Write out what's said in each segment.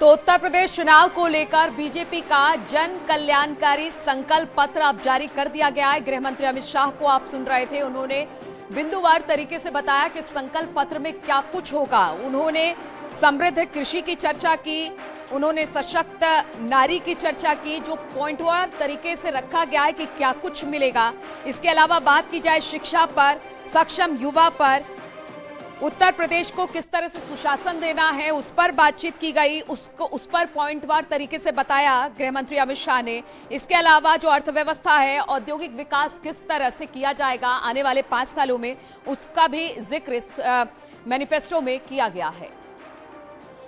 तो उत्तर प्रदेश चुनाव को लेकर बीजेपी का जन कल्याणकारी संकल्प पत्र अब जारी कर दिया गया है। गृह मंत्री अमित शाह को आप सुन रहे थे, उन्होंने बिंदुवार तरीके से बताया कि संकल्प पत्र में क्या कुछ होगा। उन्होंने समृद्ध कृषि की चर्चा की, उन्होंने सशक्त नारी की चर्चा की, जो पॉइंटवार तरीके से रखा गया है कि क्या कुछ मिलेगा। इसके अलावा बात की जाए शिक्षा पर, सक्षम युवा पर, उत्तर प्रदेश को किस तरह से सुशासन देना है, उस पर बातचीत की गई, उस पर पॉइंटवार तरीके से बताया गृह मंत्री अमित शाह ने। इसके अलावा जो अर्थव्यवस्था है, औद्योगिक विकास किस तरह से किया जाएगा आने वाले 5 सालों में, उसका भी जिक्र इस मैनिफेस्टो में किया गया है।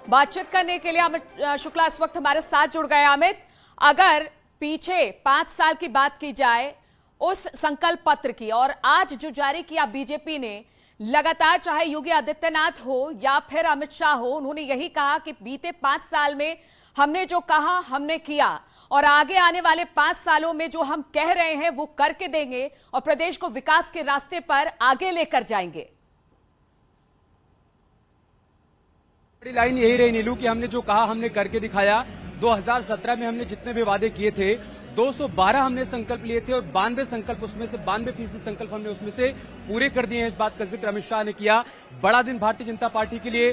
बातचीत करने के लिए अमित शुक्ला इस वक्त हमारे साथ जुड़ गए। अमित, अगर पीछे 5 साल की बात की जाए उस संकल्प पत्र की और आज जो जारी किया बीजेपी ने, लगातार चाहे योगी आदित्यनाथ हो या फिर अमित शाह हो, उन्होंने यही कहा कि बीते 5 साल में हमने जो कहा हमने किया और आगे आने वाले 5 सालों में जो हम कह रहे हैं वो करके देंगे और प्रदेश को विकास के रास्ते पर आगे लेकर जाएंगे। बड़ी लाइन यही रही नीलू कि हमने जो कहा हमने करके दिखाया। 2017 में हमने जितने भी वादे किए थे, 212 हमने संकल्प लिए थे और 92 संकल्प, उसमें से 92% संकल्प हमने उसमें से पूरे कर दिए हैं। इस बात का जिक्र अमित शाह ने किया। बड़ा दिन भारतीय जनता पार्टी के लिए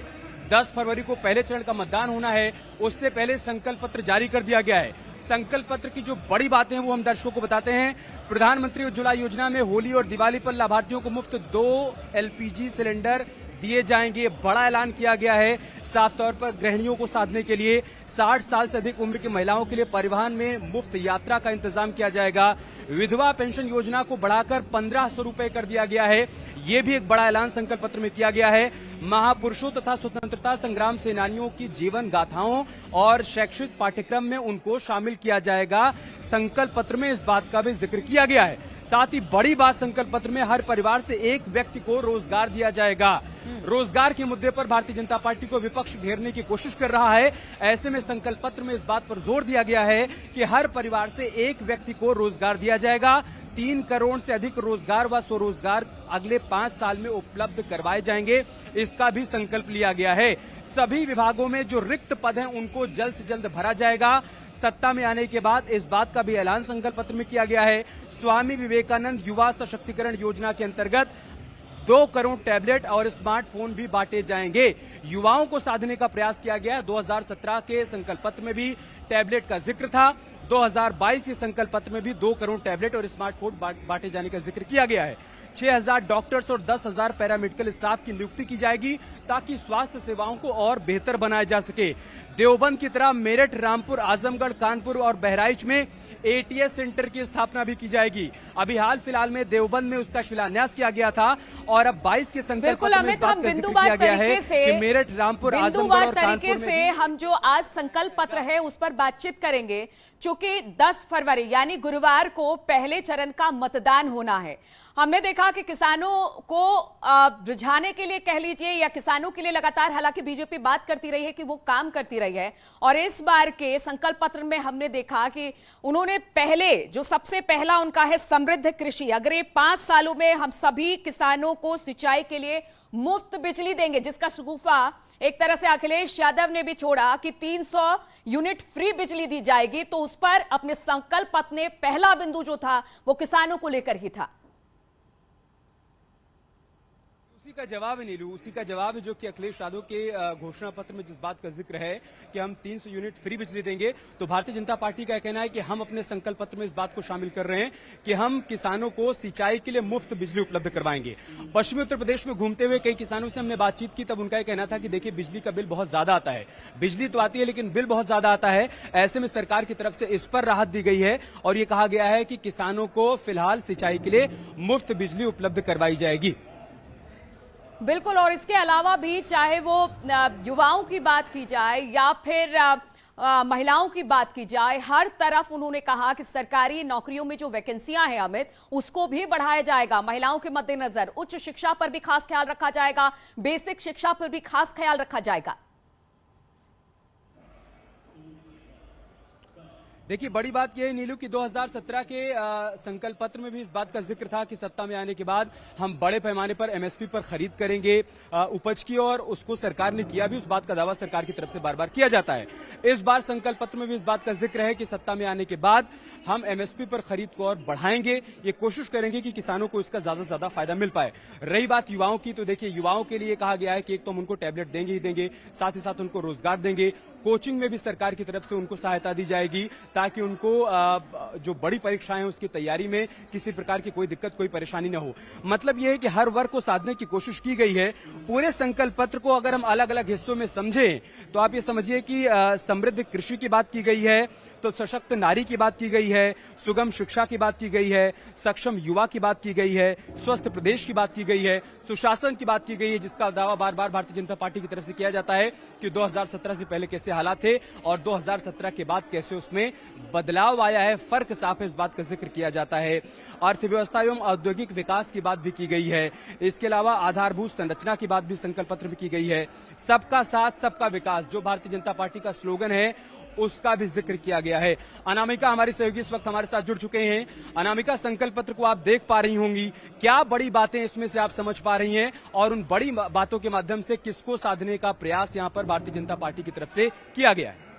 10 फरवरी को पहले चरण का मतदान होना है, उससे पहले संकल्प पत्र जारी कर दिया गया है। संकल्प पत्र की जो बड़ी बातें हैं वो हम दर्शकों को बताते हैं। प्रधानमंत्री उज्ज्वला योजना में होली और दिवाली पर लाभार्थियों को मुफ्त 2 LPG सिलेंडर दिए जाएंगे, बड़ा ऐलान किया गया है। साफ तौर पर गृहिणियों को साधने के लिए 60 साल से अधिक उम्र की महिलाओं के लिए परिवहन में मुफ्त यात्रा का इंतजाम किया जाएगा। विधवा पेंशन योजना को बढ़ाकर 1500 रुपए कर दिया गया है, ये भी एक बड़ा ऐलान संकल्प पत्र में किया गया है। महापुरुषों तथा स्वतंत्रता संग्राम सेनानियों की जीवन गाथाओं और शैक्षिक पाठ्यक्रम में उनको शामिल किया जाएगा। संकल्प पत्र में इस बात का भी जिक्र किया गया है। साथ ही बड़ी बात, संकल्प पत्र में हर परिवार से एक व्यक्ति को रोजगार दिया जाएगा। रोजगार के मुद्दे पर भारतीय जनता पार्टी को विपक्ष घेरने की कोशिश कर रहा है। ऐसे में संकल्प पत्र में इस बात पर जोर दिया गया है कि हर परिवार से एक व्यक्ति को रोजगार दिया जाएगा। 3 करोड़ से अधिक रोजगार व स्वरोजगार अगले 5 साल में उपलब्ध करवाए जाएंगे, इसका भी संकल्प लिया गया है। सभी विभागों में जो रिक्त पद हैं उनको जल्द से जल्द भरा जाएगा। सत्ता में आने के बाद इस बात का भी ऐलान संकल्प पत्र में किया गया है। स्वामी विवेकानंद युवा सशक्तिकरण योजना के अंतर्गत 2 करोड़ टैबलेट और स्मार्टफोन भी बांटे जाएंगे। युवाओं को साधने का प्रयास किया गया है। 2017 के संकल्प पत्र में भी टैबलेट का जिक्र था। 2022 के संकल्प पत्र में भी 2 करोड़ टैबलेट और स्मार्टफोन बांटे जाने का जिक्र किया गया है। 6000 डॉक्टर्स और 10,000 पैरामेडिकल स्टाफ की नियुक्ति की जाएगी ताकि स्वास्थ्य सेवाओं को और बेहतर बनाया जा सके। देवबंद की तरह मेरठ, रामपुर, आजमगढ़, कानपुर और बहराइच में ATS सेंटर की स्थापना भी की जाएगी। अभी हाल फिलहाल में देवबंद में उसका शिलान्यास किया गया था और अब 22 के संकल्प पत्र में इस बात का जिक्र किया गया है कि मेरठ, रामपुर, आजमगढ़ और कानपुर में हम जो आज संकल्प पत्र है उस पर बातचीत करेंगे। चूंकि 10 फरवरी यानी गुरुवार को पहले चरण का मतदान होना है, हमने देखा कि किसानों को रिझाने के लिए कह लीजिए या किसानों के लिए लगातार हालांकि बीजेपी बात करती रही है कि वो काम करती रही है, और इस बार के संकल्प पत्र में हमने देखा कि उन्होंने पहले जो सबसे पहला उनका है समृद्ध कृषि। अगले 5 सालों में हम सभी किसानों को सिंचाई के लिए मुफ्त बिजली देंगे, जिसका शगुफा एक तरह से अखिलेश यादव ने भी छोड़ा कि 300 यूनिट फ्री बिजली दी जाएगी। तो उस पर अपने संकल्प पत्र में पहला बिंदु जो था वो किसानों को लेकर ही था। उसी का जवाब है नीलू, उसी का जवाब है जो कि अखिलेश यादव के घोषणा पत्र में जिस बात का जिक्र है कि हम 300 यूनिट फ्री बिजली देंगे। तो भारतीय जनता पार्टी का कहना है कि हम अपने संकल्प पत्र में इस बात को शामिल कर रहे हैं कि हम किसानों को सिंचाई के लिए मुफ्त बिजली उपलब्ध करवाएंगे। पश्चिमी उत्तर प्रदेश में घूमते हुए कई किसानों से हमने बातचीत की, तब उनका यह कहना था कि देखिए बिजली का बिल बहुत ज्यादा आता है, बिजली तो आती है लेकिन बिल बहुत ज्यादा आता है। ऐसे में सरकार की तरफ से इस पर राहत दी गई है और ये कहा गया है कि किसानों को फिलहाल सिंचाई के लिए मुफ्त बिजली उपलब्ध करवाई जाएगी। बिल्कुल, और इसके अलावा भी चाहे वो युवाओं की बात की जाए या फिर महिलाओं की बात की जाए, हर तरफ उन्होंने कहा कि सरकारी नौकरियों में जो वैकेंसियां हैं अमित, उसको भी बढ़ाया जाएगा। महिलाओं के मद्देनजर उच्च शिक्षा पर भी खास ख्याल रखा जाएगा, बेसिक शिक्षा पर भी खास ख्याल रखा जाएगा। देखिए, बड़ी बात यह है नीलू कि 2017 के संकल्प पत्र में भी इस बात का जिक्र था कि सत्ता में आने के बाद हम बड़े पैमाने पर एमएसपी पर खरीद करेंगे उपज की, और उसको सरकार ने किया भी। उस बात का दावा सरकार की तरफ से बार बार किया जाता है। इस बार संकल्प पत्र में भी इस बात का जिक्र है कि सत्ता में आने के बाद हम एमएसपी पर खरीद को और बढ़ाएंगे। ये कोशिश करेंगे कि किसानों को इसका ज्यादा से ज्यादा फायदा मिल पाए। रही बात युवाओं की, तो देखिए युवाओं के लिए कहा गया है कि एक तो हम उनको टैबलेट देंगे ही देंगे, साथ ही साथ उनको रोजगार देंगे। कोचिंग में भी सरकार की तरफ से उनको सहायता दी जाएगी ताकि उनको जो बड़ी परीक्षाएं हैं उसकी तैयारी में किसी प्रकार की कोई दिक्कत, कोई परेशानी न हो। मतलब यह है कि हर वर्ग को साधने की कोशिश की गई है। पूरे संकल्प पत्र को अगर हम अलग अलग हिस्सों में समझें तो आप ये समझिए कि समृद्ध कृषि की बात की गई है, तो सशक्त नारी की बात की गई है, सुगम शिक्षा की बात की गई है, सक्षम युवा की बात की गई है, स्वस्थ प्रदेश की बात की गई है, सुशासन की बात की गई है, जिसका दावा बार बार भारतीय जनता पार्टी की तरफ से किया जाता है कि 2017 से पहले कैसे हालात थे और 2017 के बाद कैसे उसमें बदलाव आया है, फर्क साफ है, इस बात का जिक्र किया जाता है। अर्थव्यवस्था एवं औद्योगिक विकास की बात भी की गई है। इसके अलावा आधारभूत संरचना की बात भी संकल्प पत्र में की गई है। सबका साथ सबका विकास, जो भारतीय जनता पार्टी का स्लोगन है, उसका भी जिक्र किया गया है। अनामिका हमारी सहयोगी इस वक्त हमारे साथ जुड़ चुके हैं। अनामिका, संकल्प पत्र को आप देख पा रही होंगी, क्या बड़ी बातें इसमें से आप समझ पा रही हैं और उन बड़ी बातों के माध्यम से किसको साधने का प्रयास यहां पर भारतीय जनता पार्टी की तरफ से किया गया है?